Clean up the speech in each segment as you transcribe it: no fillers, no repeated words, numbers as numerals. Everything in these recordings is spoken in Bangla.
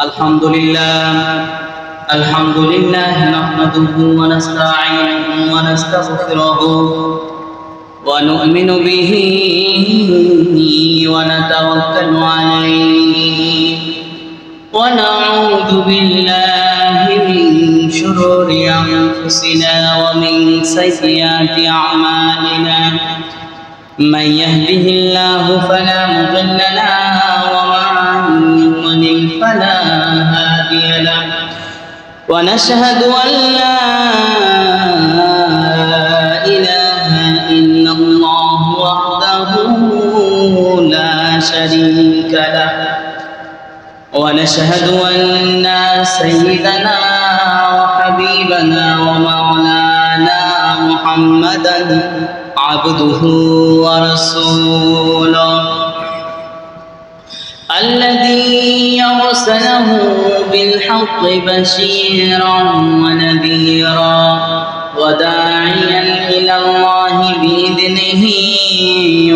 الحمد لله نحمده ونستعينه ونستغفره ونؤمن به ونتوكل عليه ونعوذ بالله من شرور أنفسنا ومن سيئات أعمالنا من يهده الله فلا مضل له ومن يضلل فلا هادي له ونشهد أن لا إله إلا الله وحده لا شريك له ونشهد أن سيدنا وحبيبنا ومولانا محمدا عبده ورسوله الذي أرسله بالحق بشيرا ونذيرا وداعيا إلى الله بإذنه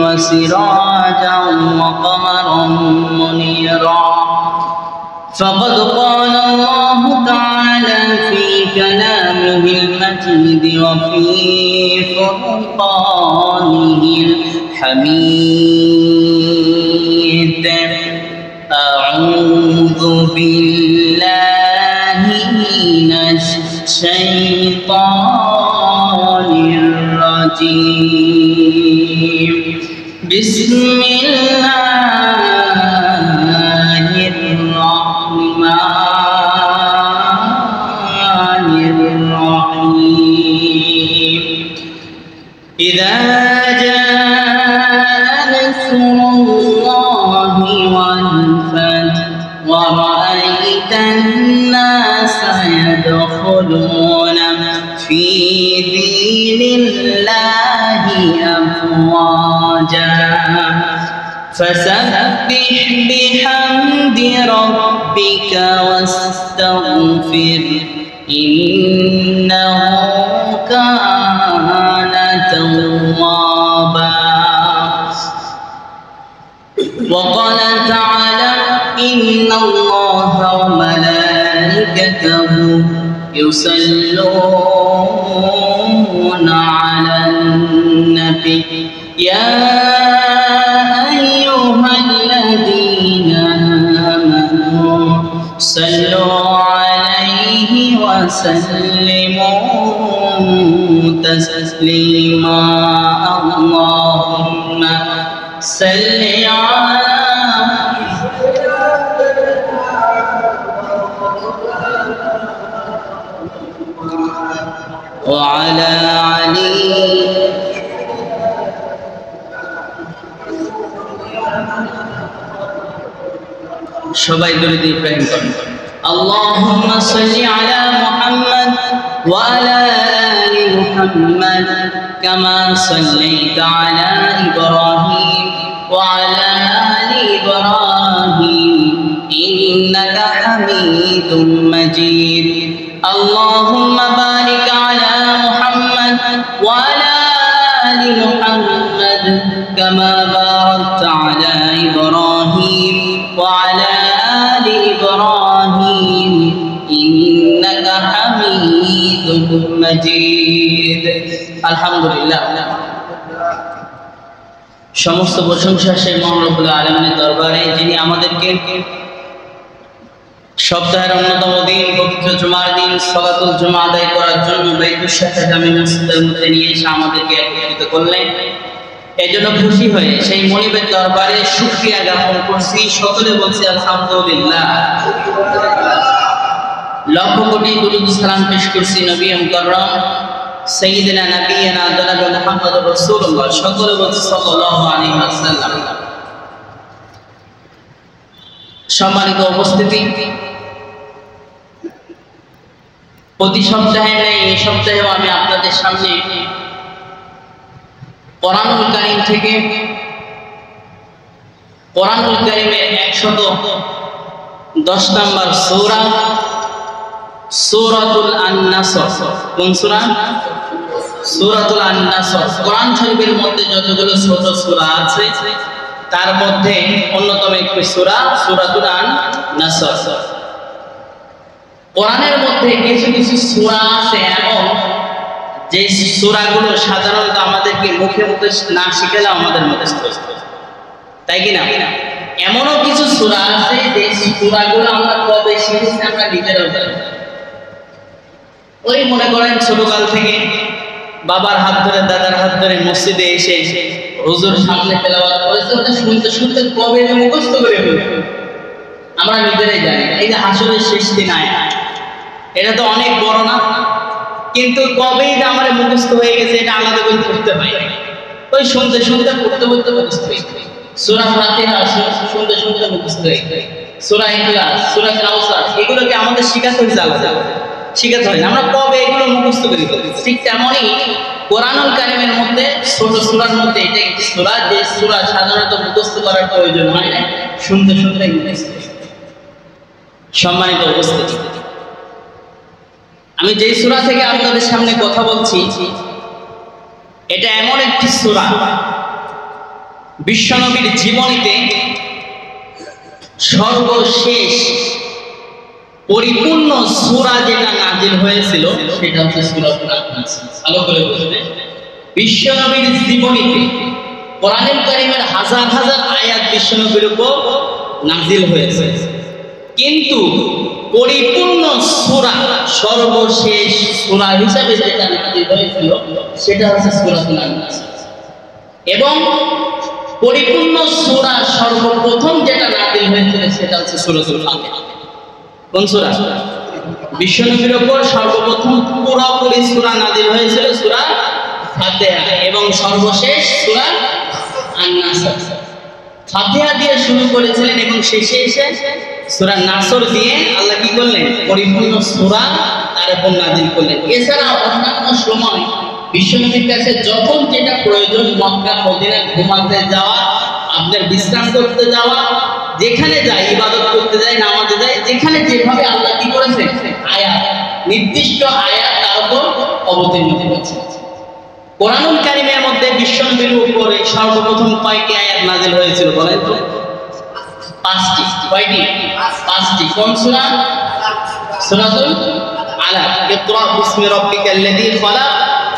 وسراجا وقمرا منيرا فقد قال الله تعالى في كلامه المجيد وفي فرقانه الحميد أعوذ بالله من الشيطان الرجيم بسم الله الرحمن الرحيم إذا جاء نصر الله والفتح ورأيت الناس يدخلون في دين الله أفواجا فسبح بحمد ربك واستغفر إنه كان توابا وقال تعالى إن الله وملائكته يصلون على النبي يا أيها الذين آمنوا صلوا عليه وسلموا تسليما اللهم صل على وعلى علي সবাই দরুদ ইব্রাহিম পড়ুন اللهم صل على محمد وعلى آل محمد كما صليت على إبراهيم وعلى آل إبراهيم إنك حميد مجيد اللهم بارك على محمد وعلى آل محمد كما باركت على إبراهيم وعلى آل إبراهيم إنك حميد مجيد الحمد لله সমস্ত প্রশংসা সেই মহান রব্বুল আলামিনের দরবারে যিনি আমাদেরকে সপ্তাহের অন্যতম দিন পবিত্র জুমার দিন সালাতুল জুমা আদায় করার জন্য বাইতুল শাফা জামে মসজিদের মধ্যে নিয়ে এসে আমাদেরকে একত্রিত করলেন। এজন্য খুশি হয়ে সেই মনিবের দরবারে শুকরিয়া জ্ঞাপন করছি। সকলে বলছি আলহামদুলিল্লাহ। লক্ষ কোটি দুরূদ সালাম পেশ করছি নবী মুকাররম সাইয়্যিদিনা নবিয়্যিনা জনাব মুহাম্মদুর রাসূলুল্লাহ। সকলে বলছি সাল্লাল্লাহু আলাইহি ওয়াসাল্লাম। সম্মানিত উপস্থিতি, প্রতি সপ্তাহে নেই এই সপ্তাহেও আমি আপনাদের সামনে কোরআনুল কারীম থেকে কোরআনুল কারীমের 110 নম্বর সূরা সূরাতুল আন-নাসর। কোন সূরা? সূরাতুল আন-নাসর। কোরআন শরীফের মধ্যে যতগুলো ছোট সূরা আছে তার মধ্যে অন্যতম একটি সূরা সূরাতুল আন-নাসর। কোরআনের মধ্যে কিছু কিছু সূরা আছে এমন যে সূরাগুলো সাধারণত আমাদেরকে মুখে মুখে না শিখালেও আমাদের মুখস্থ, তাই কি না? এমনও কিছু সূরা আছে যে সূরাগুলো আমরা কবে শিখেছি আমরা নিজেরাও জানি। ওই মনে করেন ছোটকাল থেকে বাবার হাত ধরে দাদার হাত ধরে মসজিদে এসে হুজুর সামনে তেলাওয়াত করেছে, ওটা শুনতে শুনতে কবে যে মুখস্থ করে ফেলে আমরা নিজেরাই জানি। এই যে হাসরের শেষ দিন আয়াত, এটা তো অনেক বড় না, কিন্তু কবেই যে আমার মুখস্থ হয়ে গেছে এটা আলাদা করে পড়তে হয়। ওই শুনতে শুনতে পড়তে পড়তে মুখস্থ হয়ে যায়। সূরা ফাতিহা শুনতে শুনতে মুখস্থ হয়ে যায়। সূরা ইখলাস, সূরা কাউসার, এগুলোকে আমাদের শিখাতে হয়েছে আলাদা, শিখাতে হয় না। আমরা কবে এগুলো মুখস্থ করি? ঠিক তেমনই কোরআনুল কারীমের মধ্যে ছোট সূরার মধ্যে এটা একটি সূরা যে সূরা সাধারণত মুখস্থ করার প্রয়োজন হয় না, শুনতে শুনতে মুখস্থ। সম্মানিত উপস্থিতি, আমি যে সূরা থেকে আপনাদের সামনে কথা বলছি এটা এমন একটি সূরা বিশ্বনবীর জীবনীতে সর্বশেষ পরিপূর্ণ সূরা যেটা নাযিল হয়েছিল সেটা হচ্ছে সূরাতুল নাস। ভালো করে বুঝবেন, বিশ্বনবীর জীবনীতে কোরআনুল কারীমের হাজার হাজার আয়াত বিশ্বনবীর উপর নাযিল হয়েছে, কিন্তু পরিপূর্ণ সূরা সর্বশেষ সূরা হিসেবে যেটা নাযিল হয়েছিল সেটা হচ্ছে সূরাতুল নাস। এবং পরিপূর্ণ সূরা সর্বপ্রথম যেটা নাযিল হয়েছিল সেটা হচ্ছে সূরাতুল ফাতিহা। কোন সূরা? বিশ্বনবীর উপর সর্বপ্রথম পুরোপুরি সূরা নাযিল হয়েছিল সূরা ফাতিহা এবং সর্বশেষ সূরা আন-নাস। ফাতিহা দিয়ে শুরু করেছিলেন এবং শেষে এসে সূরা নাসর দিয়ে আল্লাহ কি করলেন? পরিপূর্ণ সূরা তার উপর নাযিল করলেন। এছাড়া অন্যান্য সময় বিশ্বনবীর কাছে যখন যেটা প্রয়োজন, মক্কা মদিনা ঘুমাতে যাওয়া, আপনার বিশ্রাম করতে যাওয়া, যেখানে যায় ইবাদত করতে যায়, নামাজে যায়, যেখানে যেভাবে আল্লাহ কি করেছে আয়াত, নির্দিষ্ট আয়াত তার উপর অবতীর্ণ করেছে। কোরআনুল কারীমের মধ্যে বিশ্বনবীর উপরে সর্বপ্রথম কয়টি আয়াত নাযিল হয়েছিল বলেন তো? 5টি। কয়টি? 5টি। কোন সূরা? সূরাতুল আলাক। ইকরা বিসমি রাব্বিকাল্লাযী খালাক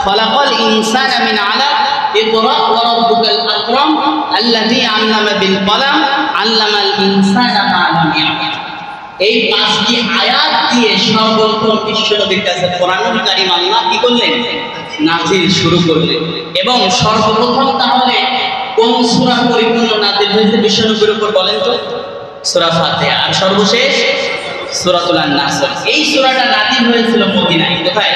খালাকাল ইনসানা মিন আলাক ইকরা ওয়া রাব্বুকাল আকরাম আল্লাযী আল্লামা বিল কলাম আল্লামাল ইনসানা মা লাম ইয়ালাম। এই 5টি আয়াত দিয়ে সর্বপ্রথম বিশ্বনবীর কাছে কোরআনুল কারীম আল্লাহ কি করলেন? নাযিল শুরু করলেন। এবং সর্বপ্রথম তাহলে কোন সূরা পরিপূর্ণ নাযিল হয়েছে বিশ্বনবীর উপর বলেন তো? সূরা ফাতিহা। আর সর্বশেষ সূরাতুল নাস। এই সূরাটা নাযিল হয়েছিল মদিনায়। কোথায়?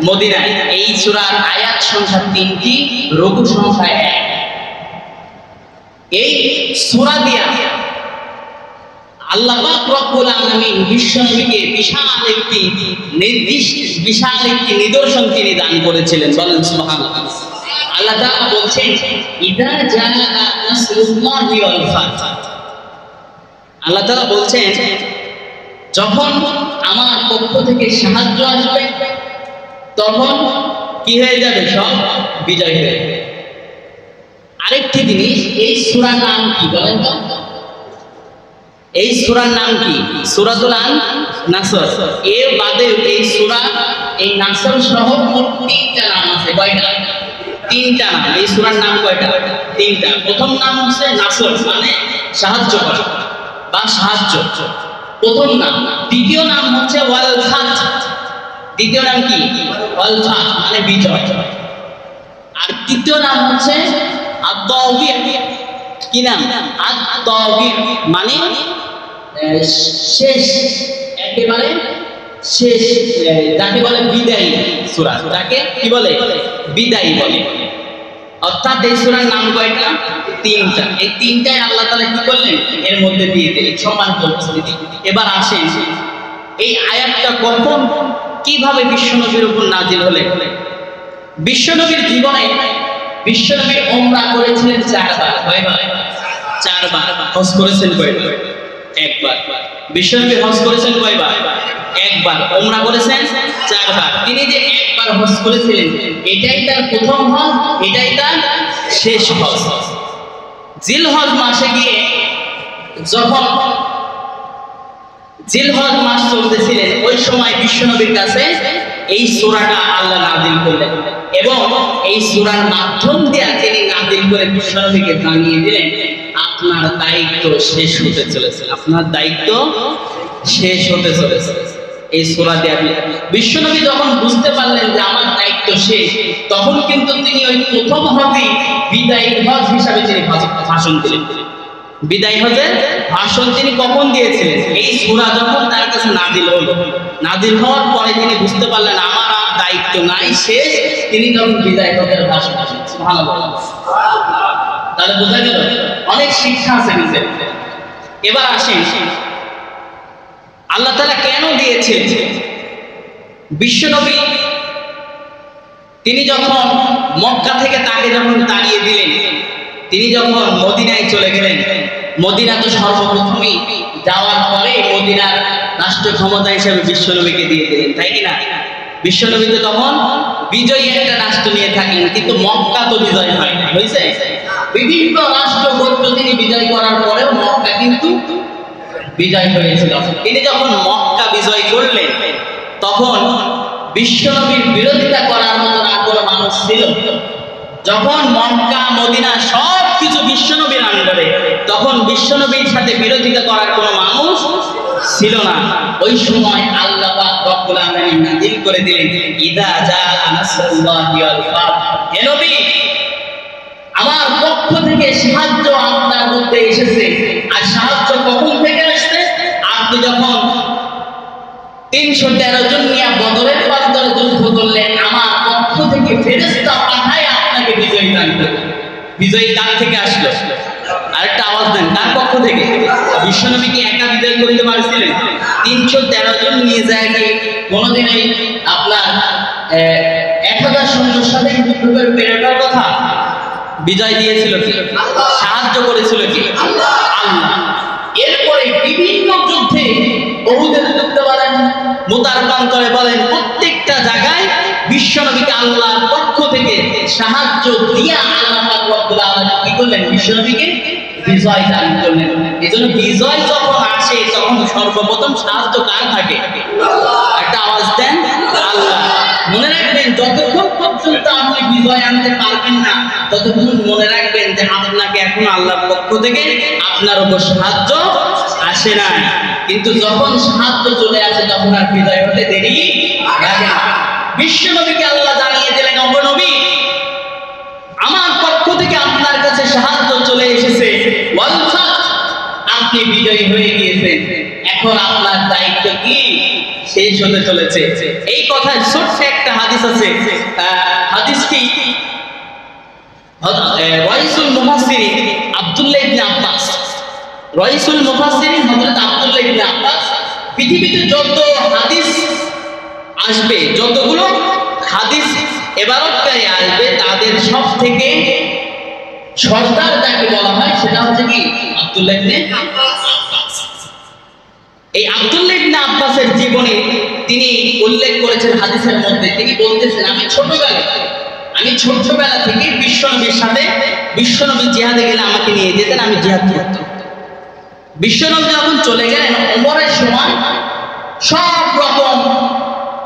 মদিনায়। এই সূরার আয়াত সংখ্যা 3টি, রুকু সংখ্যা 1। এই সূরা দিয়া আল্লাহ পাক রব্বুল আলামিন বিশ্বনবীকে বিশাল একটি নিদর্শন তিনি দান করেছিলেন। বলেন সুবহানাল্লাহ। আল্লাহ তাআলা বলছেন ইদা জাআ নাসরুল্লাহি ওয়াল ফাতহ। আল্লাহ তাআলা বলছেন যখন আমার পক্ষ থেকে সাহায্য আসবে তখন কি হয়ে যাবে? সব বিজয় হয়ে যাবে। আরেকটি জিনিস, এই সূরার নাম কি বলেন তো? এই সূরার নাম কি? সূরাতুল নাসর। এর বাদে এই সূরা, এই নাসর সহ মোট 3টা নাম আছে। কয়টা? 3টা নাম। এই সূরার নাম কয়টা? 3টা। প্রথম নাম হচ্ছে নাসর, মানে সাহায্য করা বা সাহায্য, প্রথম নাম। দ্বিতীয় নাম হচ্ছে ওয়াল ফাত। দ্বিতীয় নাম কি? ওয়াল ফাত মানে বিজয়। আর তৃতীয় নাম হচ্ছে আত-তাওবীর। কি নাম? আত-তাওবীর মানে শেষ, একেবারে শেষ, যাকে বলে বিদায়ী সূরা। যাকে কি বলে? বিদায়ী বলে। অর্থাৎ এই সূরার নাম কয়টা? 3টা। এই 3টাই আল্লাহ তাআলা কি করলেন? এর মধ্যে দিয়ে দিলেন। সম্মানিত উপস্থিতি, এবার আসেন এই আয়াতটা কখন কিভাবে বিশ্বনবীর উপর নাযিল হলেন? বিশ্বনবীর জীবনে বিশ্বনবী উমরা করেছিলেন 4বার। কয়বার? 4বার। হজ করেছেন কয়বার? 1বার। বিশ্বনবী হজ করেছেন কয়বার? 1বার। উমরা করেছেন 4বার। তিনি যে 1বার হজ করেছিলেন এটাই তার প্রথম হজ, এটাই তার শেষ হজ। জিলহজ মাসে গিয়ে যখন জিলহজ মাস চলতেছিলেন, ওই সময় বিশ্বনবীর কাছে এই সূরাটা আল্লাহ নাযিল করলেন এবং এই সূরার মাধ্যম দিয়ে তিনি নাযিল করে বিশ্বনবীকে জানিয়ে দিলেন আপনার দায়িত্ব শেষ হতে চলেছে, আপনার দায়িত্ব শেষ হতে চলেছে। এই সূরা দিয়ে বিশ্বনবী যখন বুঝতে পারলেন যে আমার দায়িত্ব শেষ, তখন কিন্তু তিনি ওই প্রথম হজই বিদায়ী হজ হিসাবে তিনি ভাষণ দিলেন। বিদায়ী হজের ভাষণ তিনি কখন দিয়েছিলেন? এই সূরা যখন তার কাছে নাযিল হলো, নাযিল হওয়ার পরে তিনি বুঝতে পারলেন আমার আর দায়িত্ব নাই, শেষ। তিনি যখন বিদায়ী হজের ভাষণ দিয়েছেন, সুবহানাল্লাহ। তাহলে বোঝা গেল অনেক শিক্ষা আছে নিজের। এবার আসেন আল্লাহ তাআলা কেন দিয়েছেন? বিশ্বনবী তিনি যখন মক্কা থেকে তাকে যখন তাড়িয়ে দিলেন, তিনি যখন মদিনায় চলে গেলেন, মদিনা তো সর্বপ্রথমই যাওয়ার পরে মদিনার রাষ্ট্র ক্ষমতা হিসেবে বিশ্বনবীকে দিয়ে দিলেন, তাই কিনা? বিশ্বনবী তো তখন বিজয়ী একটা রাষ্ট্র নিয়ে থাকেন, কিন্তু মক্কা তো বিজয় হয় না, হয়েছে? বিভিন্ন রাষ্ট্র গোত্র তিনি বিজয় করার পরেও মক্কা কিন্তু বিজয় হয়েছিল। তিনি যখন মক্কা বিজয় করলেন, তখন বিশ্বনবীর বিরোধিতা করার মতো আর কোনো মানুষ ছিল? যখন মক্কা মদিনা সবকিছু বিশ্বনবীর আন্ডারে, তখন বিশ্বনবীর সাথে বিরোধিতা করার কোনো মানুষ ছিল না। ওই সময় আল্লাহ পাক রব্বুল আলামিন নাযিল করে দিলেন ইযা জাআ নাসরুল্লাহি ওয়াল ফাত, হে নবী আমার পক্ষ থেকে সাহায্য আপনার মধ্যে এসেছে। আর সাহায্য কখন থেকে আসছে? আপনি যখন 313 জন নিয়ে বদরের প্রান্তরে যুদ্ধ করলেন, আমার পক্ষ থেকে ফেরেশতা পাঠায় আপনাকে বিজয়ী দান করলেন। বিজয়ী কার থেকে আসলো? আরেকটা আওয়াজ দেন, কার পক্ষ থেকে? বিশ্বনবী কি একা বিজয় করতে পারছিলেন? 313 জন নিয়ে যায় কি কোনোদিনই আপনার 1000 সৈন্যের সাথে যুদ্ধ করে পেরেটার কথা? বিজয় দিয়েছিল কি? সাহায্য করেছিল কি? আল্লাহ। এরপরে বিভিন্ন যুদ্ধে, উহুদের যুদ্ধে বলেন, মুতার প্রান্তরে বলেন, প্রত্যেকটা জায়গায় বিশ্বনবীকে আল্লাহর পক্ষ থেকে সাহায্য দিয়ে আল্লাহ পাক রব্বুল আলামিন কি করলেন? বিশ্বনবীকে বিজয় দান করলেন। এজন্য বিজয় যখন আসে তখন সর্বপ্রথম সাহায্য কার থাকে? একটা আওয়াজ দেন, আল্লাহ। মনে রাখবেন যতক্ষণ পর্যন্ত আপনি বিজয় আনতে পারবেন না, ততক্ষণ মনে রাখবেন যে আপনাকে এখন আল্লাহর পক্ষ থেকে আপনার উপর সাহায্য আসে না। কিন্তু যখন সাহায্য চলে আসে তখন আর বিজয় হতে দেরি লাগে না। বিশ্বনবীকে আল্লাহ জানিয়ে দিলেন, ওগো নবী আমার পক্ষ থেকে আপনার কাছে সাহায্য চলে এসেছে, ওয়াল ফাত, আপনি বিজয়ী হয়ে গিয়েছেন। এখন আপনার দায়িত্ব কি? শেষ হতে চলেছে। এই কথায় ছোট্ট একটা হাদিস আছে, হাদিসটি রাইসুল মুফাসসিরিন আব্দুল্লাহ ইবনে আব্বাস, রাইসুল মুফাসসিরিন হযরত আব্দুল্লাহ ইবনে আব্বাস পৃথিবীতে যত হাদিস আসবে, যতগুলো হাদিস ইবারতকারী আসবে, তাদের সব থেকে সর্দার যাকে বলা হয় সেটা হচ্ছে কি? আব্দুল্লাহ ইবনে আব্বাস। এই আব্দুল্লাহ ইবনে আব্বাসের জীবনে তিনি উল্লেখ করেছেন হাদিসের মধ্যে, তিনি বলতেছেন আমি ছোটবেলা থেকে বিশ্বনবীর সাথে, বিশ্বনবী জিহাদে গেলে আমাকে নিয়ে যেতেন, আমি জিহাদ করতাম। বিশ্বনবী যখন চলে গেলেন, ওমরের সময় সব রকম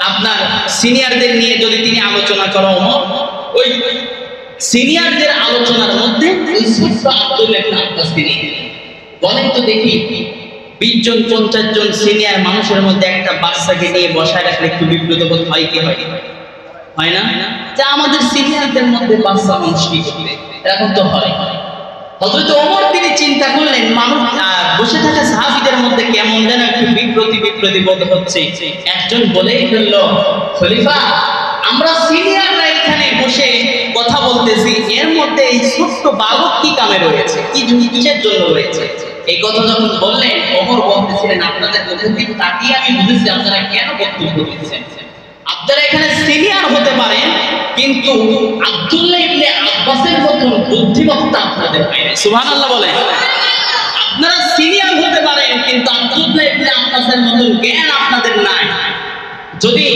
আপনার সিনিয়রদের নিয়ে যদি তিনি আলোচনা করেন, ওমর ওই সিনিয়রদের আলোচনার মধ্যে ওই ছোট্ট আব্দুল্লাহ ইবনে আব্বাসকে নিয়ে বলেন তো দেখি, 20 জন 50 জন সিনিয়র মানুষের মধ্যে একটা বাচ্চাকে নিয়ে বসায় রাখলে একটু বিব্রত বোধ হয় কি হয়? হয় না? যে আমাদের সিনিয়রদের মধ্যে বাচ্চা মানুষ কি করবে? এরকম তো হয়। হযরত ওমর তিনি চিন্তা করলেন মানুষ বসে থাকা সাহাবীদের মধ্যে কেমন যেন একটু বিব্রতি বোধ হচ্ছে। একজন বলেই ফেলল, খলিফা আমরা সিনিয়ররা এখানে বসে কথা বলতেছি, এর মধ্যে এই ছোট্ট বালক কি কামে রয়েছে, কিসের জন্য রয়েছে? এই কথা যখন বললেন, ওমর বলতেছিলেন আপনাদের মুখের দিকে তাকিয়ে আমি বুঝেছি আপনারা কেন বক্তব্য দিচ্ছেন। আপনারা এখানে সিনিয়র হতে পারেন, কিন্তু আব্দুল্লাহ ইবনে আব্বাসের মতন বুদ্ধিমত্তা আপনাদের হয় না। সুবহানাল্লাহ বলেন। আপনারা সিনিয়র হতে পারেন, কিন্তু আব্দুল্লাহ ইবনে আব্বাসের মতন জ্ঞান আপনাদের নাই। যদি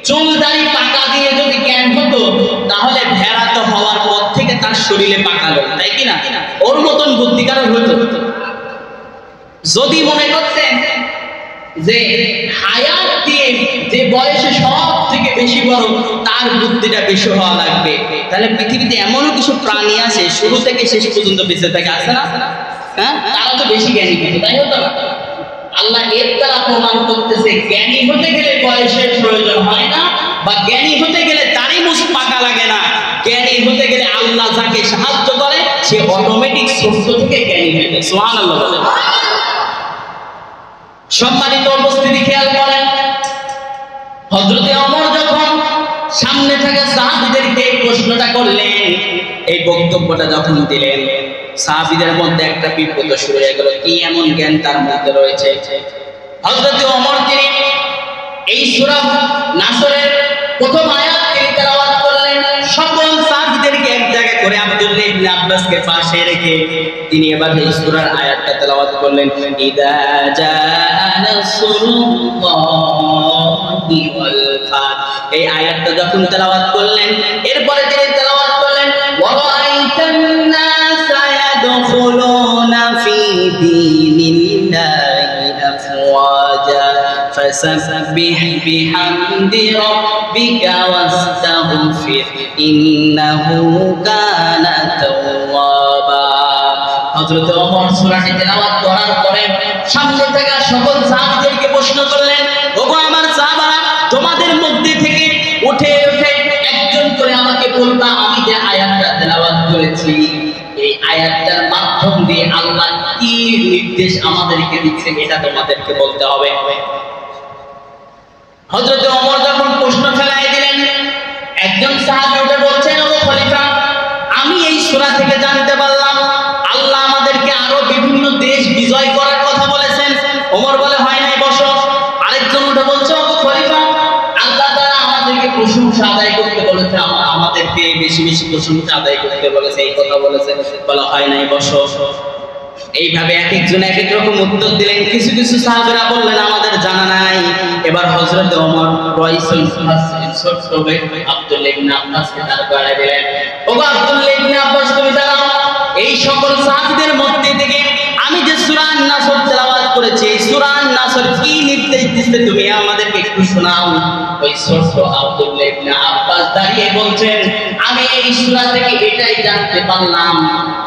চুল দাড়ি পাকা দিয়ে যদি জ্ঞান হতো, তাহলে ভেড়া তো হওয়ার পর থেকে তার শরীরে পাকালো, তাই কিনা? ওর মতন বুদ্ধিকারক হতো। যদি মনে করতেন যে হায়াত দিয়ে যে বয়সে সব থেকে বেশি বড় তার বুদ্ধিটা বেশি হওয়া লাগবে। তাহলে পৃথিবীতে এমনও কিছু প্রাণী আছে শুরু থেকে শেষ পর্যন্ত বেঁচে থাকে, আছে না? হ্যাঁ, তারা তো বেশি জ্ঞানী কিন্তু, তাই হতো না? আল্লাহ এর দ্বারা প্রমাণ করতেছে জ্ঞানী হতে গেলে বয়সের প্রয়োজন হয় না, বা জ্ঞানী হতে গেলে তারই মুখ পাকা লাগে না। জ্ঞানী হতে গেলে আল্লাহ যাকে সাহায্য করে সে অটোমেটিক ছোট থেকে জ্ঞানী হয়ে যায়। সুবহানাল্লাহ বলেন। সম্মানিত উপস্থিতি, খেয়াল করেন, হযরতে ওমর যখন সামনে থাকা সাহাবীদেরকে এই প্রশ্নটা করলেন, এই বক্তব্যটা যখন দিলেন, সাহাবীদের মধ্যে একটা বিব্রত শুরু হয়ে গেল, কি এমন জ্ঞান তার মধ্যে রয়েছে। হযরতে ওমর তিনি এই সূরা নাসরের প্রথম আয়াত তিনি তেলাওয়াত করলেন, সকল সাহাবীদেরকে এক জায়গায় করে আব্দুল্লাহ ইবনে আব্বাসকে পাশে রেখে তিনি এবার এই সূরার আয়াতটা তেলাওয়াত করলেন, ইদা জাআ নাসরুল্লাহি ওয়াল ফাত। এই আয়াতটা যখন তেলাওয়াত করলেন, এরপরে তিনি তেলাওয়াত করলেন, ওয়া রাআইতান নাসা ইয়াদখুলুনা ফি দীনিল্লাহি আফওয়াজা فسبح بحمد ربك واستغفر إنه كان توابا। হযরত ওমর সূরাটি তেলাওয়াত করার পরে সামনে থাকা সকল সাহাবীদেরকে প্রশ্ন করলেন, ওগো আমার সাহাবারা, তোমাদের মধ্যে থেকে উঠে উঠে একজন করে আমাকে বলবা আমি যে আয়াতটা তেলাওয়াত করেছি এই আয়াতটার মাধ্যম দিয়ে আল্লাহ কি নির্দেশ আমাদেরকে দিচ্ছে এটা তোমাদেরকে বলতে হবে। হযরত ওমর যখন প্রশ্ন ফেলাই দিলেন, একজন সাহাবী উঠে বলছেন, ওগো খলিফা, আমি এই সূরা থেকে জানতে পারলাম আল্লাহ আমাদেরকে আরো বিভিন্ন দেশ বিজয় করার কথা বলেছেন। ওমর বলে, হয় নাই, বসো। আরেকজন উঠে বলছে, ওগো খলিফা, আল্লাহ তাআলা আমাদেরকে প্রশংসা আদায় করতে বলেছে, আমাদেরকে বেশি বেশি প্রশংসা আদায় করতে বলেছে, এই কথা বলেছেন। বলা, হয় নাই, বসো। এইভাবে এক একজন এক এক রকম উত্তর দিলেন। কিছু কিছু সাহাবীরা বললেন, আমাদের জানা নাই। এবার হযরত ওমর ছোট্ট ব্যক্তি আব্দুল্লাহ ইবনে আব্বাসকে দাঁড় করায় দিলেন, ওগো আব্দুল্লাহ ইবনে আব্বাস, তুমি দাঁড়াও। এই সকল সাহাবীদের মধ্যে থেকে আমি যে সূরা আন-নাসর তেলাওয়াত করেছি, এই সূরা আন-নাসর কি নির্দেশ দিচ্ছে তুমি আমাদেরকে একটু শোনাও। ওই ছোট্ট আব্দুল্লাহ ইবনে আব্বাস দাঁড়িয়ে বলছেন, আমি এই সূরা থেকে এটাই জানতে পারলাম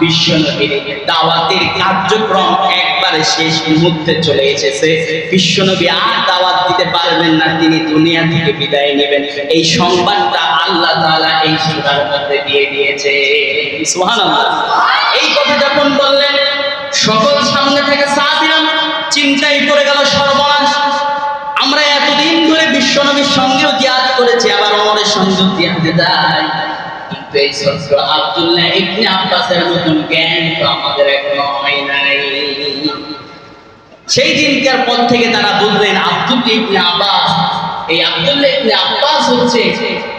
বিশ্বনবীর দাওয়াতের কার্যক্রম একবারে শেষ মুহূর্তে চলে এসেছে। বিশ্বনবী আর দাওয়াত দিতে পারবেন না, তিনি দুনিয়া থেকে বিদায় নেবেন। এই সংবাদটা আল্লাহ তাআলা এই সূরার মধ্যে দিয়ে দিয়েছে। সুবহানাল্লাহ। এই কথা যখন বললেন, সকল সামনে থেকে সাহাবীরা চিন্তায় পড়ে গেল, সর্বনাশ, আমরা এতদিন ধরে বিশ্বনবীর সঙ্গেও জিহাদ করেছি, আবার ওমরের সঙ্গেও জিহাদে যাই, কিন্তু এই ছোট্ট আব্দুল্লাহ ইবনে আব্বাসের মতন জ্ঞান তো আমাদের এখনো হয় নাই। সেই দিনকার পর থেকে তারা বুঝলেন আব্দুল্লাহ ইবনে আব্বাস, এই আব্দুল্লাহ ইবনে আব্বাস হচ্ছে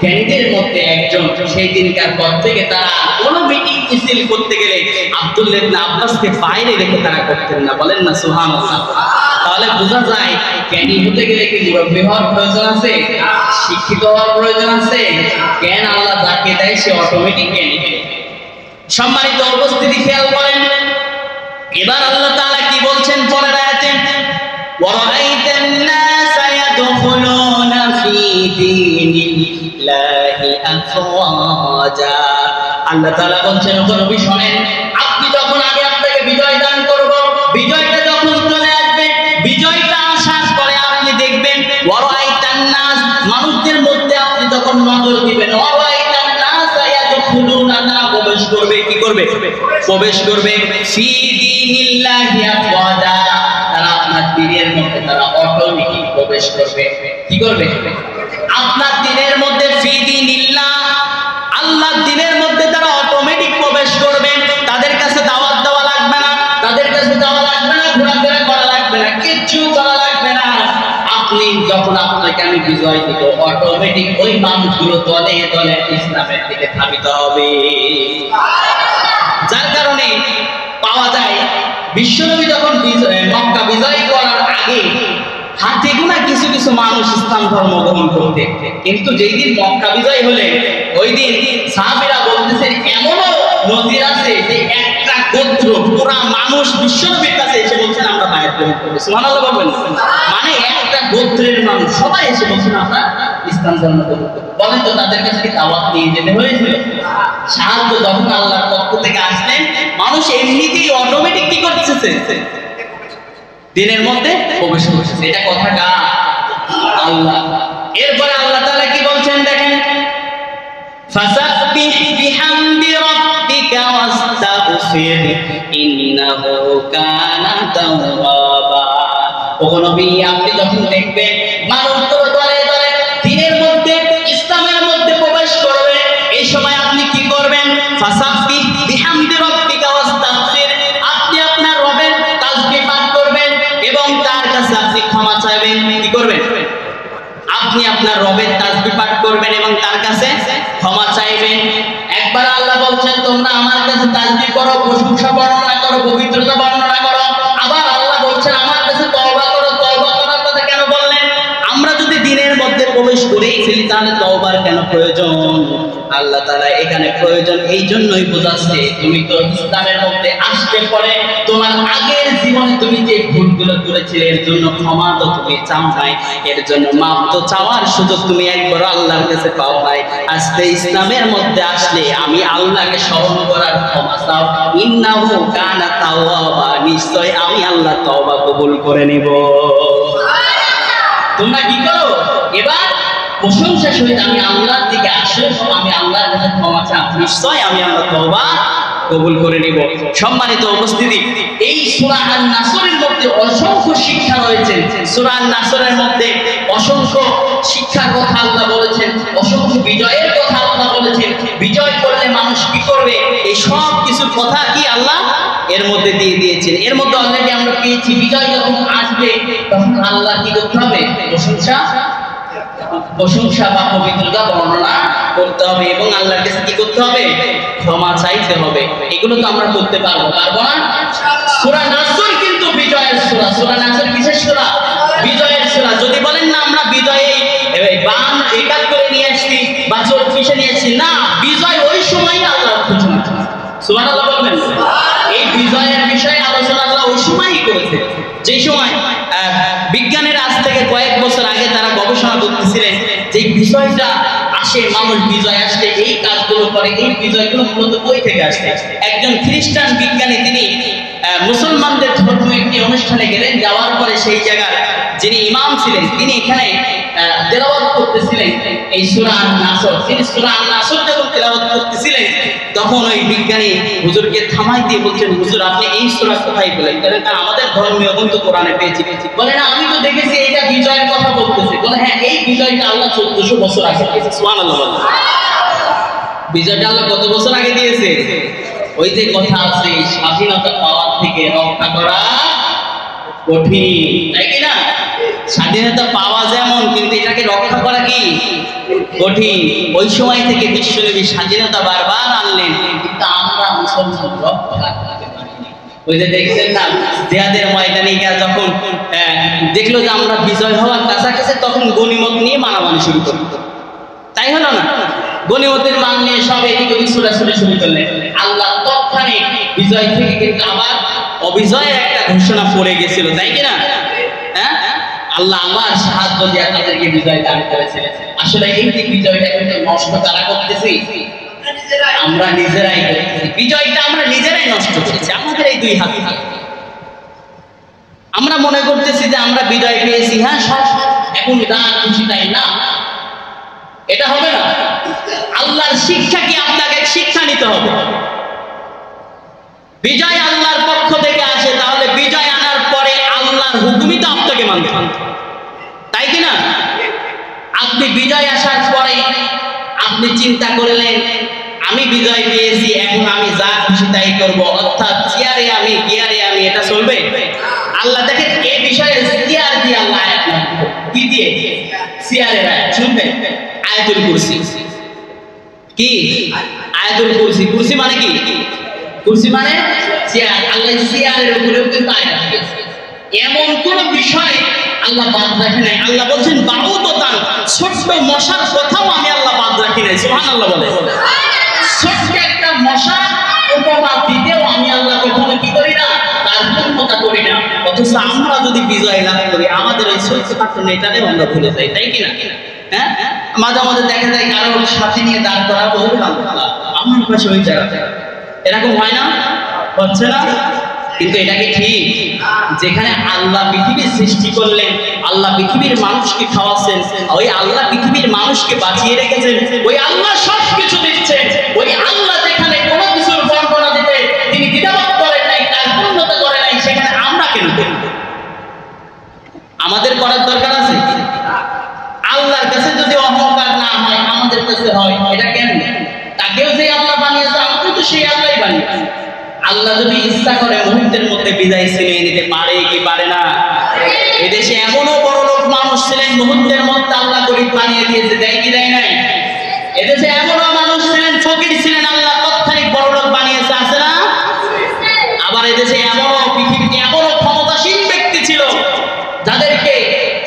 জ্ঞানীদের মধ্যে একজন। সেই দিনকার পর থেকে তারা কোনো মিটিং মিছিল করতে গেলে আব্দুল্লাহ ইবনে আব্বাসকে বাইরে রেখে তারা করতেন না। বলেন না সুবহানাল্লাহ। তাহলে বোঝা যায় জ্ঞানী হতে গেলে কি মুরব্বী হওয়ার প্রয়োজন আছে, শিক্ষিত হওয়ার প্রয়োজন আছে? জ্ঞান আল্লাহ যাকে দেয় সে অটোমেটিক জ্ঞানী। সম্মানিত উপস্থিতি, খেয়াল করেন, এবার আল্লাহ তাআলা কি বলছেন পরের আয়াতে, ওয়ারাআইতান নাসা ইয়াদখুলুনা ফি দীনিল্লাহি আফওয়াজা। আল্লাহ তাআলা বলছেন, ওগো নবী শুনেন, আপনি যখন আমি আপনাকে বিজয় দান করব, বিজয়টা যখন চলে আসবে, বিজয়টা আসার পরে আপনি দেখবেন ওয়ারাআইতান নাস, মানুষদের মধ্যে আপনি যখন নজর দিবেন, ওয়ারাআইতান নাস ইয়াদখুলুনা, তারা প্রবেশ করবে, কি করবে? প্রবেশ করবে ফি দীনিল্লাহি আফওয়াজা, তারা আপনার দ্বীনের মধ্যে তারা অটোমেটিক প্রবেশ করবে। কি করবে? আপনার দ্বীনের মধ্যে, ফি দীনিল্লাহ, আল্লাহর দ্বীনের মধ্যে তারা অটোমেটিক প্রবেশ করবে। তাদের কাছে দাওয়াত দেওয়া লাগবে না, তাদের কাছে যাওয়া লাগবে না, ঘোরাফেরা করা লাগবে না, কিচ্ছু করা লাগবে না। আপনি যখন আপনাকে আমি বিজয় দিব, অটোমেটিক ওই মানুষগুলো দলে দলে ইসলামের দিকে ধাবিত হবে। যার কারণে পাওয়া যায় বিশ্বনবী যখন মক্কা বিজয় করার আগে হাতে গোনা কিছু কিছু মানুষ ইসলাম ধর্ম গ্রহণ করতে, কিন্তু যেই দিন মক্কা বিজয় হলে ওই দিন সাহাবীরা বলতেছেন এমনও নজির আছে যে একটা একটা গোত্র পুরা মানুষ বিশ্বনবীর কাছে এসে বলছেন আমরা বায়াত গ্রহণ করব। সুবহানাল্লাহ বলবেন। মানে একটা গোত্রের মানুষ সবাই এসে বলছেন আমরা ইসলাম ধর্ম গ্রহণ করব। বলেন তো তাদের কাছে কি দাওয়াত নিয়ে যেতে হয়েছিল? সাহায্য যখন আল্লাহর পক্ষ থেকে আসলেন, মানুষ এমনিতেই অটোমেটিক কি করতেছে? দিনের মধ্যে প্রবেশ করতেছে। এটা কথা কার? আল্লাহ। এরপরে আল্লাহ তাআলা কি বলছেন দেখেন, ফাসাব্বিহ বিহামদি রাব্বিকা ওয়াস্তাগফির ইন্নাহু কানা তাওয়াবা। ও নবী, আপনি যখন দেখবেন মানুষ তো দলে দলে দিনের মধ্যে ইসলামের মধ্যে প্রবেশ করবে, এই সময় আপনি কি করবেন? ফাসাব্বিহ বিহামদি রাব্বিকা ওয়াস্তাগফির, আপনি আপনার রবের তাসবিহ পাঠ করবেন এবং তার কাছে আপনি ক্ষমা চাইবেন। কি করবেন? আপনি আপনার রবের তাসবিহ পাঠ করবেন এবং তার কাছে ক্ষমা চাইবেন। একবার আল্লাহ বলছেন তোমরা আমার কাছে তাসবিহ করো, প্রশংসা বর্ণনা করো, পবিত্রতা বর্ণনা করো। আবার আল্লাহ বলছেন আমার কাছে তওবা করো। তওবা করার কথা কেন বললেন? আমরা যদি দিনের মধ্যে প্রবেশ করেই ফেলি তাহলে তওবার কেন প্রয়োজন? আল্লাহ তাআলা এখানে প্রয়োজন এই জন্যই বোঝাচ্ছে, তুমি তো ইসলামের মধ্যে আসলে পরে তোমার আগের জীবনে তুমি যে ভুলগুলো করেছিলে এর জন্য ক্ষমা তো তুমি চাও নাই, এর জন্য মাফ তো চাওয়ার সুযোগ তুমি একবার আল্লাহর কাছে পাও নাই। আজকে ইসলামের মধ্যে আসলে আমি আল্লাহকে স্মরণ করার ক্ষমা চাও। ইন্নাহু কানা তাওয়াবা, নিশ্চয় আমি আল্লাহ তওবা কবুল করে নিব। তোমরা কি করো? এবার প্রশংসা সহিত আমি আল্লাহর দিকে আসলে আমি আল্লাহর কাছে ক্ষমা চাই, নিশ্চয় আমি আল্লাহ তওবা কবুল করে নিব। সম্মানিত উপস্থিতি, এই সূরা আন-নাসরের মধ্যে অসংখ্য শিক্ষা রয়েছে। সূরা আন-নাসরের মধ্যে অসংখ্য শিক্ষার কথা আল্লাহ বলেছেন, অসংখ্য বিজয়ের কথা আল্লাহ বলেছেন। বিজয় করলে মানুষ কি করবে এই সব কিছু কথা কি আল্লাহ এর মধ্যে দিয়ে দিয়েছেন। এর মধ্যে অলরেডি আমরা পেয়েছি বিজয় যখন আসবে তখন আল্লাহ কি করতে হবে? প্রশংসা বা পবিত্রতা বর্ণনা করতে হবে এবং আল্লাহর কাছে কি করতে হবে? ক্ষমা চাইতে হবে। এগুলো তো আমরা করতে পারবো না? সূরা নাসর কিন্তু বিজয়ের সূরা। সূরা নাসর কিসের সূরা? বিজয়ের সূরা। যদি বলেন না আমরা বিজয়ে বান একাত করে নিয়ে আসছি বা 34 নিয়ে আসছি, না, বিজয় ওই সময়ই আল্লাহর ঘোষণা। সুবহানাল্লাহ বলবেন। এই বিজয়ের বিষয়ে আলোচনা আল্লাহ ওই সময়ই করেছে যে সময় বিজ্ঞানের আজ থেকে কয়েক বছর আগে তারা গবেষণা করতেছিলেন যে বিষয়টা আসে, মানুষ বিজয় আসলে এই কাজগুলো করে, এই বিজয়গুলো মূলত কই থেকে আসে। একজন খ্রিস্টান বিজ্ঞানী তিনি মুসলমানদের ধর্মীয় একটি অনুষ্ঠানে গেলেন, যাওয়ার পরে সেই জায়গার যিনি ইমাম ছিলেন তিনি এখানে তেলাওয়াত করতেছিলেন এই সূরা আন-নাসর। তিনি সূরা আন-নাসর যখন তেলাওয়াত করতেছিলেন তখন ওই বিজ্ঞানী হুজুরকে থামাই দিয়ে বলছেন, হুজুর আপনি এই সূরা কোথায় পেলেন? বলেন আমাদের ধর্মীয় গ্রন্থ কোরআনে পেয়েছি। বলে না, আমি তো দেখেছি এটা বিজয়ের কথা বলতেছে। বলে হ্যাঁ, এই বিজয়টা আল্লাহ 1400 বছর আগে দিয়েছে। সুবহানাল্লাহ। বিজয়টা আল্লাহ কত বছর আগে দিয়েছে? ওই যে কথা আছে, স্বাধীনতা পাওয়ার থেকে রক্ষা করা কঠিন, তাই কি না? স্বাধীনতা পাওয়া যেমন, কিন্তু এটাকে রক্ষা করা কি কঠিন। ওই সময় থেকে বিশ্বনবী স্বাধীনতা বারবার আনলেন, কিন্তু আমরা মুসলমান রক্ষা করতে পারিনি। ওই যে দেখছেন না, জিহাদের ময়দানে গিয়ে যখন দেখলো যে আমরা বিজয় হওয়ার কাছাকাছি, তখন গনিমত নিয়ে মারামারি শুরু করল। তাই হলো না? গনিমতের মান নিয়ে সব এদিকে ছুটাছুটি শুরু করলেন। আল্লাহ তৎক্ষণে বিজয় থেকে কিন্তু আবার অবিজয়ের একটা ঘোষণা পড়ে গেছিল, তাই কিনা? হ্যাঁ, আল্লাহ আমার সাহায্য দিয়ে তাদেরকে বিজয় দান করেছিলেন। আসলে এই যে বিজয়টা কিন্তু নষ্ট কারা করতেছি? আমরা নিজেরাই করতেছি। বিজয়টা আমরা নিজেরাই নষ্ট করেছি, আমাদের এই দুই হাত। আমরা মনে করতেছি যে আমরা বিজয় পেয়েছি, হ্যাঁ সব এখন দান খুশি, তাই না? এটা হবে না। আল্লাহর শিক্ষা কি আপনাকে শিক্ষা নিতে হবে। বিজয় আল্লাহর পক্ষ থেকে আসে, তাহলে বিজয় আনার পরে আল্লাহর হুকুমই তো আপনাকে মানতে হবে, তাই কিনা? আপনি বিজয় আসার পরে আপনি চিন্তা করলেন আমি বিজয় পেয়েছি, এখন আমি যা খুশি তাই করবো, অর্থাৎ চেয়ারে আমি গিয়ারে আমি, এটা চলবে? আল্লাহ দেখেন এই বিষয়ে চেয়ার দিয়ে আল্লাহ আয়াত কি দিয়ে? চেয়ারের আয়াত শুনবেন, আয়াতুল কুরসি। কি আয়াতুল কুরসি? কুরসি মানে কি? কুরসি মানে চেয়ার। আল্লাহ চেয়ারের উপরেও কিন্তু আয়াত দিয়েছে। এমন কোন বিষয় আল্লাহ বাদ রাখে নাই। আল্লাহ বলছেন বাউদাতান, ছোট্ট মশার কথাও আমি আল্লাহ বাদ রাখি নাই। সুবহানাল্লাহ বলে। ছোট্ট একটা মশা উপমা দিতেও আমি আল্লাহ কখনো কি করি না, তার পূর্ণতা করি না। অথচ আমরা যদি বিজয় লাভ করি আমাদের ওই ছোট্টখাট্ট নেটারেও আমরা ভুলে যাই, তাই কিনা? হ্যাঁ, মাঝে মাঝে দেখা যায় কারো সাথে নিয়ে দাঁড় করাবো, আমার পাশে ওই জায়গাটা, এরকম হয় না? হচ্ছে না? কিন্তু এটা কি ঠিক? যেখানে আল্লাহ পৃথিবীর সৃষ্টি করলেন, আল্লাহ পৃথিবীর মানুষকে খাওয়াচ্ছেন, ওই আল্লাহ পৃথিবীর মানুষকে বাঁচিয়ে রেখেছেন, ওই আল্লাহ সবকিছু দিচ্ছেন, ওই আল্লাহ যেখানে কোনো কিছুর বর্ণনা দিতে তিনি দ্বিধাবোধ করেন নাই, তার পূর্ণতা করে নাই, সেখানে আমরা কেন করব? আমাদের করার দরকার আছে? আল্লাহর কাছে যদি অহংকার না হয়, আমাদের কাছে হয়, এটা কেন? তাকেও যে আল্লাহ বানিয়েছে, আমাকেও তো সেই আল্লাহই বানিয়েছে। আল্লাহ যদি ইচ্ছা করে মুহূর্তের মধ্যে বিদায় ছিনিয়ে নিতে পারে কি পারে না? এদেশে এমনও বড় লোক মানুষ ছিলেন, মুহূর্তের মধ্যে আল্লাহ গরিব বানিয়ে দিয়েছে, দেয় কি দেয় নাই? এদেশে এমনও মানুষ ছিলেন, ফকির ছিলেন, আল্লাহ তৎক্ষণিক বড় লোক বানিয়েছে, আছে না? আবার এদেশে এমনও, পৃথিবীতে এমনও ক্ষমতাসীন ব্যক্তি ছিল যাদেরকে,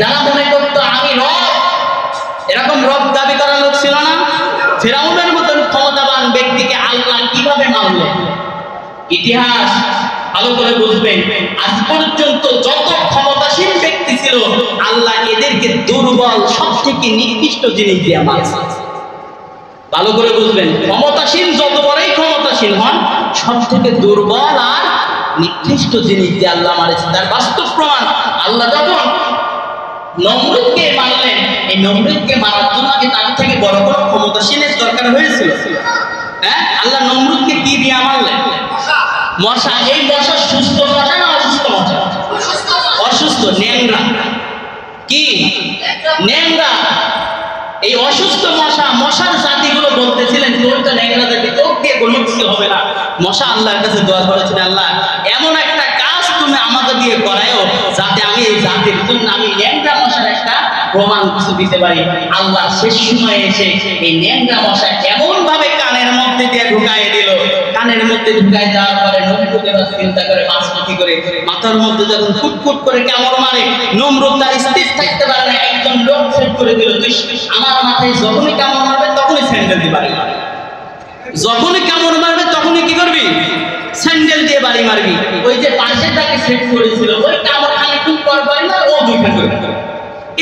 যারা মনে করতো আমি রব, এরকম রব দাবি করার লোক ছিল না? ফিরআউনের মতন ক্ষমতাবান ব্যক্তিকে আল্লাহ কিভাবে মানলেন? ইতিহাস ভালো করে বুঝবেন। আজ পর্যন্ত যত ক্ষমতাসীন ব্যক্তি ছিল, আল্লাহ এদেরকে দুর্বল, সব থেকে নিকৃষ্ট জিনিস দিয়ে মারছে। ভালো করে বুঝবেন, ক্ষমতাসীন যত বড়ই ক্ষমতাসীন হন, সব থেকে দুর্বল আর নিকৃষ্ট জিনিস দিয়ে আল্লাহ মারেছে। তার বাস্তব প্রমাণ আল্লাহ যখন নমরুদকে মারলেন, এই নমরুদকে মারার জন্য তার থেকে বড় বড় ক্ষমতাসীনের দরকার হয়েছিল। হ্যাঁ, আল্লাহ নমরুদকে কি দিয়ে মারলেন? মশা। এই মশা সুস্থ মশা না অসুস্থ মশা? অসুস্থ, ন্যাংরা। কি ন্যাংরা? এই অসুস্থ মশা, মশার জাতিগুলো বলতেছিলেন তোর তো ন্যাংরা জাতি, তোর দিয়ে কোনো কিছু হবে না। মশা আল্লাহর কাছে দোয়া করেছেন, আল্লাহ এমন একটা কাজ তুমি আমাকে দিয়ে করায়ও যাতে আমি এই জাতির জন্য আমি ন্যাংরা মশার একটা প্রমাণ কিছু দিতে পারি। আল্লাহ শেষ সময়ে এসে এই ন্যাংরা মশা এমন ভাবে কানের মধ্যে দিয়ে ঢুকাই দিল, কানের মধ্যে ঢুকাই যাওয়ার পরে নমরুদ এবার চিন্তা করে বাঁচবে কি করে। মাথার মধ্যে যখন ফুটফুট করে কামড় মারে, নমরুদ তার স্থির থাকতে পারে না, একজন লোক সেট করে দিল, তুই আমার মাথায় যখনই কামড় মারবে তখনই স্যান্ডেল দিয়ে বাড়ি মারবি, যখনই কামড় মারবে তখনই কি করবি? স্যান্ডেল দিয়ে বাড়ি মারবি। ওই যে পাশে তাকে সেট করেছিল, ওই কামড় খানিকক্ষণ পর পরে না, ও দুইটা করে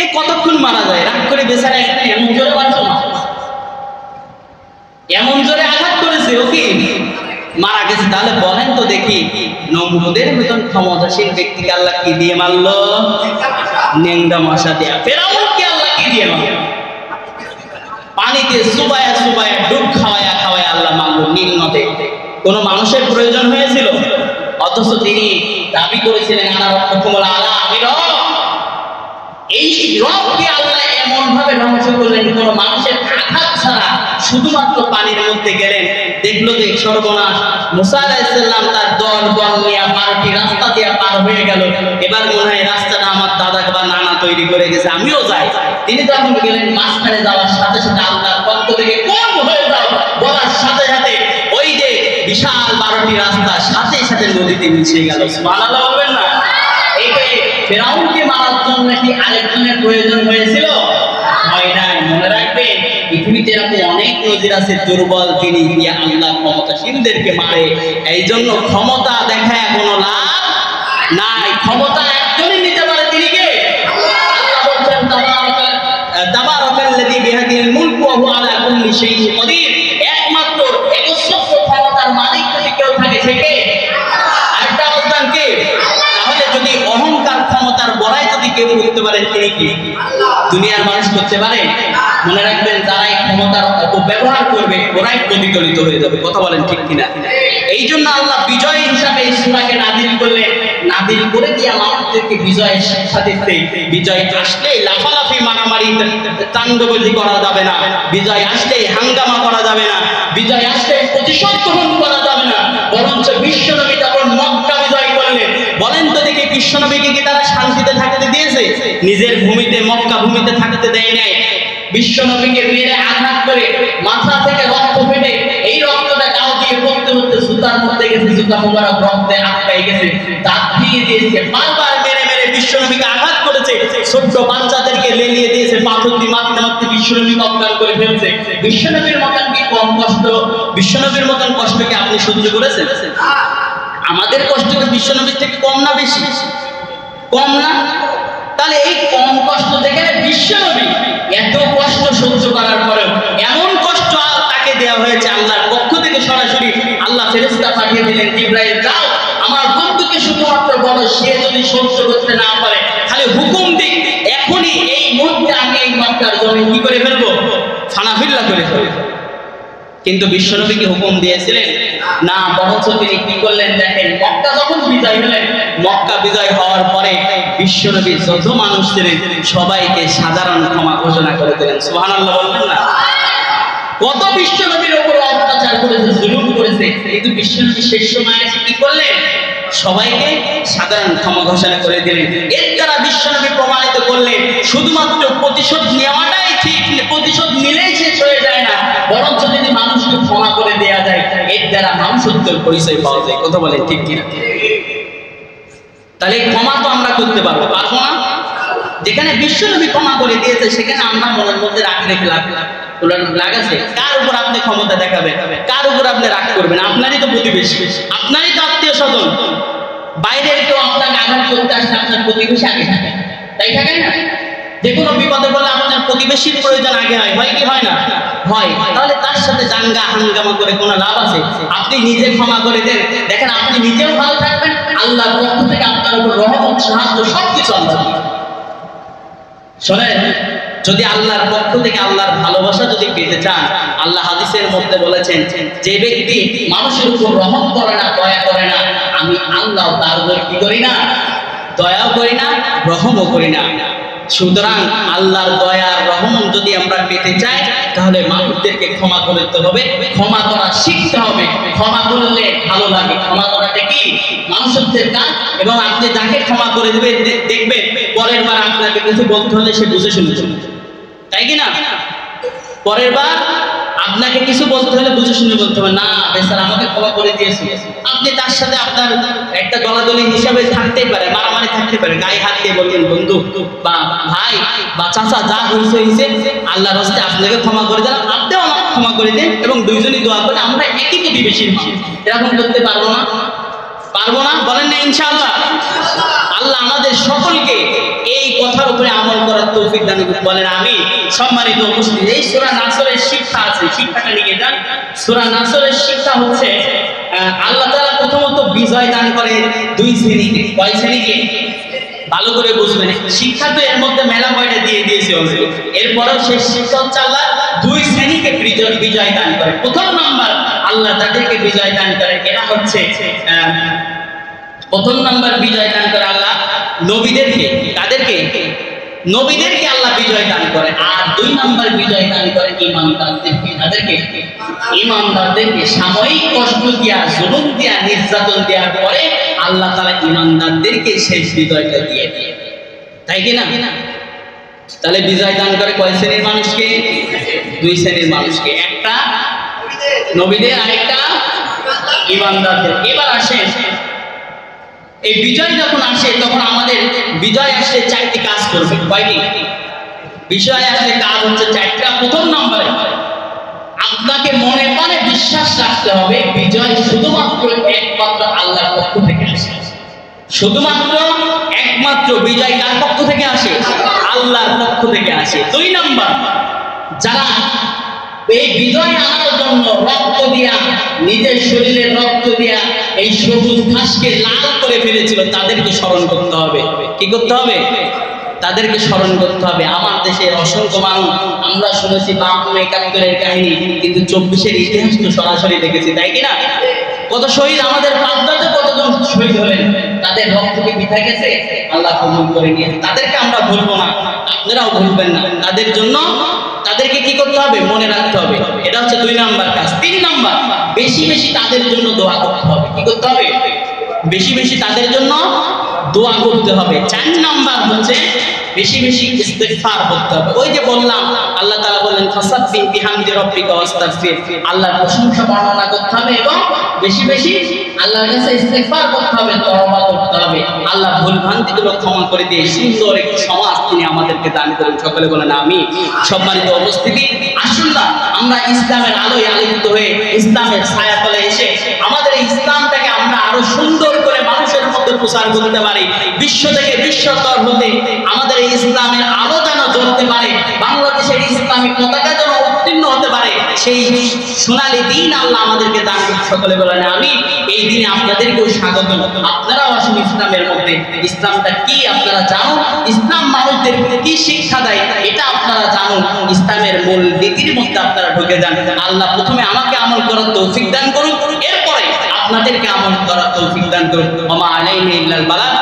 এ কতক্ষণ মারা যায়? রাগ করে বেচারা এখানে এমন জোরে মারছো না, এমন জোরে আঘাত করেছে, ও কি মারা গেছে। তাহলে বলেন তো দেখি, নমরুদের মতন ক্ষমতাসীন ব্যক্তিকে আল্লাহ কি দিয়ে মারলো? ন্যাংরা মশা দিয়া। ফেরাউনকে আল্লাহ কি দিয়ে মারলো? পানিতে চুবায়া চুবায়া ডুব খাওয়ায়া খাওয়ায়া আল্লাহ মারলো নীল নদে। কোন মানুষের প্রয়োজন হয়েছিল? অথচ তিনি দাবি করেছিলেন আনা রব্বুকুমুল আলা, আমি রব। এই রবকে আল্লাহ এমন ভাবে ধ্বংস করলেন, কোন মানুষের আঘাত ছাড়া শুধুমাত্র পানির মধ্যে গেলেন, দেখলো যে সর্বনাশ। মুসা আলাইহিস সালাম তার দল বল নিয়ে 12টি রাস্তা দিয়ে পার হয়ে গেল। এবার মনে হয় রাস্তাটা আমার দাদা বা নানা তৈরি করে গেছে, আমিও যাই। তিনি যখন গেলেন, মাঝখানে যাওয়ার সাথে সাথে আল্লাহর পক্ষ থেকে কোন হয়ে যাও বলার সাথে সাথে ওই যে বিশাল 12টি রাস্তা সাথে সাথে নদীতে মিশে গেল। সুবহানাল্লাহ বলবেন না? একে ফেরাউনকে মারার জন্য কি আরেকজনের প্রয়োজন হয়েছিল? হয় নাই। মনে রাখবেন, পৃথিবীতে এরকম অনেক নজির আছে দুর্বল তিনি দিয়ে আল্লাহ ক্ষমতাসীনদেরকে মারে। এই জন্য ক্ষমতা দেখায় কোনো লাভ নাই। ক্ষমতা একজনই নিতে পারে, তিনি কে? আল্লাহ বলছেন তাবারাকাল্লাযী বিয়াদিহিল মুলকু ওয়া হুয়া আলা কুল্লি শাইইন কাদির। একমাত্র একচ্ছত্র ক্ষমতার মালিক যদি কেউ থাকে, সে কে? আরেকটা বলছেন কে? তাহলে যদি অহংকার ক্ষমতার বড়াই যদি কেউ করতে পারেন, তিনি কি? দুনিয়ার মানুষ করতে পারে? মনে রাখবেন, যারা এই ক্ষমতার অপব্যবহার করবে ওরাই প্রতিফলিত হয়ে যাবে। কথা বলেন ঠিক কিনা? এই জন্য আল্লাহ বিজয় হিসাবে এই সূরাকে নাযিল করলেন, নাযিল করে দিয়ে মানুষদেরকে বিজয়ের শিক্ষা দিতে। বিজয় আসলে লাফালাফি মারামারি তাণ্ডবজি করা যাবে না, বিজয় আসলে হাঙ্গামা করা যাবে না, বিজয় আসলে প্রতিশোধ গ্রহণ করা যাবে না। বরঞ্চ বিশ্বনবী যখন মক্কা বিজয় করলেন, বলেন তো দেখি বিশ্বনবীকে কি তারা শান্তিতে থাকতে দিয়েছে? নিজের ভূমিতে, মক্কা ভূমিতে থাকতে দেয় নাই। বিশ্বনবীকে মেরে আঘাত করে মাথা থেকে রক্ত ফেটে, এই রক্তটা গাও দিয়ে পড়তে পড়তে জুতার মধ্যে গেছে, জুতা মোবারক রক্তে আটকাই গেছে, দাঁত ভেঙে দিয়েছে, বারবার মেরে মেরে বিশ্বনবীকে আঘাত করেছে। ছোট্ট বাচ্চাদেরকে সবাইকে লেলিয়ে দিয়েছে, পাথর দিয়ে মারতে মারতে বিশ্বনবীকে অজ্ঞান করে ফেলছে। বিশ্বনবীর মতন কি কম কষ্ট, বিশ্বনবীর মতন কষ্ট কি আপনি সহ্য করেছেন? আমাদের কষ্ট কি বিশ্বনবীর থেকে কম না বেশি? কম না? তাহলে এই কম কষ্ট থেকে বিশ্বনবী এত কষ্ট সহ্য করার পরেও এমন কষ্ট তাকে দেওয়া হয়েছে আল্লাহর পক্ষ থেকে সরাসরি। আল্লাহ ফেরেশতা পাঠিয়ে দিলেন, জিবরাইল যাও আমার বন্ধুকে শুধুমাত্র বলো, সে যদি সহ্য করতে না পারে খালি হুকুম দিক, এখনই এই মুহূর্তে আমি এই মক্কার জমি কি করে ফেলবো, ফানাফিল্লা করে ফেলবো। কিন্তু বিশ্বনবীকে হুকুম দিয়েছিলেন না, বরঞ্চ তিনি কি করলেন দেখেন, মক্কা যখন বিজয় হলেন, মক্কা বিজয় হওয়ার পরে বিশ্বনবী যত মানুষ ছিলেন সবাইকে সাধারণ ক্ষমা ঘোষণা করে দিলেন। সুবহানাল্লাহ বলবেন না? কত বিশ্বনবীর উপর অত্যাচার করেছে, জুলুম করেছে, কিন্তু বিশ্বনবী শেষ সময় এসে কি করলেন, সবাইকে সাধারণ ক্ষমা ঘোষণা করে দিলেন। এর দ্বারা বিশ্বনবী প্রমাণিত করলেন শুধুমাত্র প্রতিশোধ নেওয়াটাই ঠিক, প্রতিশোধ নিলেই শেষ হয়ে যায় না, বরঞ্চ যদি মানুষকে ক্ষমা করে দেয়া যায় এর দ্বারা মানুষত্বের পরিচয় পাওয়া যায়। কথা বলেন ঠিক কিনা? তাহলে ক্ষমা তো আমরা করতে পারবো, পারবো না? যেখানে বিশ্বনবী ক্ষমা করে দিয়েছে সেখানে আমরা মনের মধ্যে রাগ রেখে লাগ আছে? কার উপর আপনি ক্ষমতা দেখাবেন, কার উপর আপনি রাগ করবেন? আপনারই তো প্রতিবেশী, আপনারই তো আত্মীয় স্বজন। বাইরের কেউ আপনাকে আঘাত করতে আসলে আপনার প্রতিবেশী আগে থাকে, তাই থাকে না? যে কোনো বিপদে বলে আপনার প্রতিবেশীর প্রয়োজন আগে হয়, হয় কি হয় না? হয়। তাহলে তার সাথে দাঙ্গা হাঙ্গামা করে কোনো লাভ আছে? আপনি নিজে ক্ষমা করে দেন, দেখেন আপনি নিজেও ভালো থাকবেন, আল্লাহর পক্ষ থেকে আপনার উপর রহমত, সাহায্য সবকিছু আল্লাহ। শোনেন, যদি আল্লাহর পক্ষ থেকে আল্লাহর ভালোবাসা যদি পেতে চান, আল্লাহ হাদিসের মধ্যে বলেছেন যে ব্যক্তি মানুষের উপর রহম করে না, দয়া করে না, আমি আল্লাহ তার উপর কি করি না, দয়াও করি না, রহমও করি না। সুতরাং আল্লাহর দয়া রহম যদি আমরা পেতে চাই তাহলে মানুষদেরকে ক্ষমা করতে হবে, ক্ষমা করা শিখতে হবে। ক্ষমা করলে ভালো লাগে, ক্ষমা করাটা কি মানুষত্বের কাজ। এবং আপনি যাকে ক্ষমা করে দেবেন দেখবেন পরের বার আপনাকে কিছু বলতে হলে সে বুঝে শুনে চলবে, তাই কি না? পরের বার আপনাকে কিছু বলতে হলে বুঝে শুনে বলতে হবে, না বেচারা আমাকে ক্ষমা করে দিয়েছে। আপনি তার সাথে আপনার একটা দলাদলি হিসাবে থাকতেই পারে, মারামারি থাকতে পারে, গায়ে হাত দিয়ে বলবেন বন্ধু বা ভাই বা চাচা যা হয়েছে আল্লাহর রাস্তায় আপনাকে ক্ষমা করে দিলাম, আপনিও আমাকে ক্ষমা করে দেন, এবং দুইজনই দোয়া করে আমরা একই প্রতিবেশীর মানুষ। এরকম করতে পারবো না? পারবো না? বলেন না ইনশাআল্লাহ? আল্লাহ আমাদের সকলকে এই কথার উপরে আমল করার তৌফিক দান করুন, বলেন আমিন। সম্মানিত উপস্থিতি, এই সূরা নাসরের শিক্ষা আছে, শিক্ষাটা নিয়ে যান। সূরা নাসরের শিক্ষা হচ্ছে আল্লাহ তাআলা প্রথমত বিজয় দান করে দুই শ্রেণীকে। কয় শ্রেণীকে? ভালো করে বুঝবেন, শিক্ষা তো এর মধ্যে মেলা কয়টা দিয়ে দিয়েছে অলরেডি। এরপরেও সেই শিক্ষা হচ্ছে আল্লাহ দুই শ্রেণীকে বিজয় দান করে। প্রথম নাম্বার আল্লাহ তাদেরকে বিজয় দান করে, এরা হচ্ছে প্রথম নাম্বার বিজয় দান করে আল্লাহ নবীদেরকে। তাদেরকে নবীদেরকে আল্লাহ বিজয় দান করে। আর দুই নাম্বার বিজয় দান করে ইমানদারদেরকে। তাদেরকে ইমানদারদেরকে সাময়িক কষ্ট দিয়া, জুলুম দিয়া, নির্যাতন দেওয়ার পরে আল্লাহ তাআলা ইমানদারদেরকে শেষ বিজয়টা দিয়ে দিয়ে, তাই কি না? তাহলে বিজয় দান করে কয় শ্রেণীর মানুষকে? দুই শ্রেণীর মানুষকে, একটা নবীদের আর একটা ইমানদারদের। এবার আসে এই বিজয় যখন আসে তখন আমাদের বিজয় আসলে চারটি কাজ করবে। কয়টি? বিজয় আসলে কাজ হচ্ছে চারটা। প্রথম নম্বরে আপনাকে মনে মনে বিশ্বাস রাখতে হবে বিজয় শুধুমাত্র একমাত্র আল্লাহর পক্ষ থেকে আসে। শুধুমাত্র একমাত্র বিজয় কার পক্ষ থেকে আসে? আল্লাহর পক্ষ থেকে আসে। দুই নম্বর, যারা এই বিজয় আনার জন্য রক্ত দিয়া, নিজের শরীরের রক্ত দিয়া এই সবুজ ঘাসকে লাল করে ফেলেছিল তাদেরকে স্মরণ করতে হবে। কি করতে হবে? তাদেরকে স্মরণ করতে হবে। আমার দেশের অসংখ্য মানুষ আমরা শুনেছি 52-71-এর কাহিনী, কিন্তু 24-এর ইতিহাস তো সরাসরি দেখেছি, তাই কিনা? কত শহীদ আমাদের পাবনাতে, কতজন শহীদ হলেন, তাদের রক্তকে বৃথা গেছে, আল্লাহ কবুল করে নিয়েছে। তাদেরকে আমরা ভুলবো না, আপনারাও ভুলবেন না। তাদের জন্য তাদেরকে কি করতে হবে? মনে রাখতে হবে। এটা হচ্ছে দুই নাম্বার কাজ। তিন নাম্বার, বেশি বেশি তাদের জন্য দোয়া করতে হবে। কি করতে হবে? বেশি বেশি তাদের জন্য দোয়া করতে হবে। চার নাম্বার হচ্ছে বেশি বেশি ইস্তিগফার করতে হবে। ওই যে বললাম আল্লাহ তাআলা বলেন ফাসাব্বিহ বিহামদি রাব্বিকা ওয়াস্তাগফির, আল্লাহর প্রশংসা বর্ণনা করতে হবে এবং বেশি বেশি আল্লাহর কাছে ইস্তেগফার করতে হবে, তওবা করতে হবে। আল্লাহ ভুল ভ্রান্তিগুলো ক্ষমা করে দিয়ে সুন্দর একটি সমাজ তিনি আমাদেরকে দান করুন। সকলে বলেন আমিন। সম্মানিত উপস্থিতি, আসুন না আমরা ইসলামের আলোয় আলোকিত হয়ে ইসলামের ছায়াতলে এসে আমাদের এই ইসলামটাকে আমরা আরো সুন্দর করে মানুষের মধ্যে প্রচার করতে পারি। বিশ্ব থেকে বিশ্বস্তর হতে আমাদের এই ইসলামের আলো যেন জ্বলতে পারে, বাংলাদেশের ইসলামিক পতাকা যেন উত্তীর্ণ হতে পারে, সেই সোনালী দিন আল্লাহ আমাদেরকে দান করুন। সকলে বলেন আমি। এই দিনে আপনাদেরকেও স্বাগত। আপনারাও আসুন ইসলামের মধ্যে। ইসলামটা কি আপনারা জানুন, ইসলাম মানুষদেরকে কি শিক্ষা দেয় এটা আপনারা জানুন, ইসলামের মূল নীতির মধ্যে আপনারা ঢুকে যান। আল্লাহ প্রথমে আমাকে আমল করার তৌফিক দান করুন, এরপরে আপনাদেরকে আমল করার তৌফিক দান করুন। ওয়া মা আলাইনা ইল্লাল বালাগ।